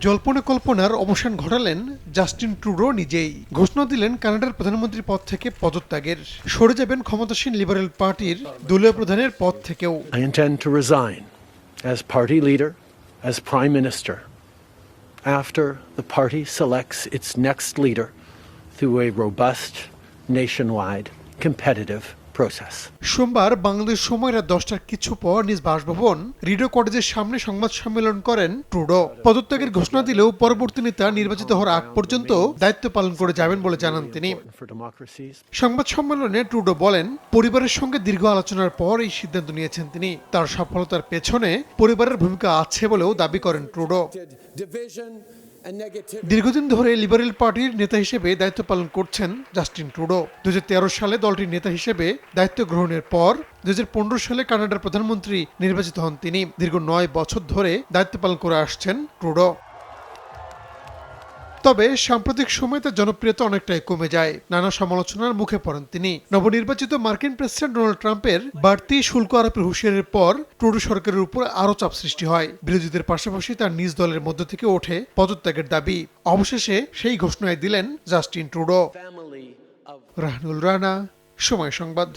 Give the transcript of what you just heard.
জল্পনা কল্পনার অবসান ঘটালেন জাস্টিন ট্রুডো নিজেই। ঘোষণা দিলেন কানাডার প্রধানমন্ত্রী পদ থেকে পদত্যাগের, সরে যাবেন ক্ষমতাসীন লিবারেল পার্টির দলীয় প্রধানের পদ থেকেও। I intend to resign as party leader, as prime minister, after the party selects its next leader through a robust, nationwide, competitive process. সোমবার বাংলাদেশ সময় রাত 10টার কিছু পর নিজ বাসভবন রিডো কটেজের সামনে সংবাদ সম্মেলন করেন ট্রুডো। পদত্যাগের ঘোষণা দিলেও পরবর্তী নেতা নির্বাচিত হওয়ার আগ পর্যন্ত দায়িত্ব পালন করে যাবেন বলে জানান তিনি। সংবাদ সম্মেলনে ট্রুডো বলেন, পরিবারের সঙ্গে দীর্ঘ আলোচনার পর এই সিদ্ধান্ত নিয়েছেন তিনি। তার সফলতার পেছনে পরিবারের ভূমিকা আছে বলেও দাবি করেন ট্রুডো। দীর্ঘদিন ধরে লিবারেল পার্টির নেতা হিসেবে দায়িত্ব পালন করছেন জাস্টিন ট্রুডো। 2013 সালে দলটির নেতা হিসেবে দায়িত্ব গ্রহণের পর 2015 সালে কানাডার প্রধানমন্ত্রী নির্বাচিত হন তিনি। দীর্ঘ 9 বছর ধরে দায়িত্ব পালন করে আসছেন ট্রুডো। তবে সাম্প্রতিক সময়ে তার জনপ্রিয়তা অনেকটাই কমে যায়। নানা সমালোচনার মুখে পড়েন তিনি। নবনির্বাচিত মার্কিন প্রেসিডেন্ট ডোনাল্ড ট্রাম্পের বাড়তি শুল্ক আরোপের হুঁশিয়ারির পর ট্রুডো সরকারের উপর আরও চাপ সৃষ্টি হয়। বিরোধীদের পাশাপাশি তার নিজ দলের মধ্য থেকে ওঠে পদত্যাগের দাবি। অবশেষে সেই ঘোষণায় দিলেন জাস্টিন ট্রুডো। রাহনুল রানা, সময় সংবাদ।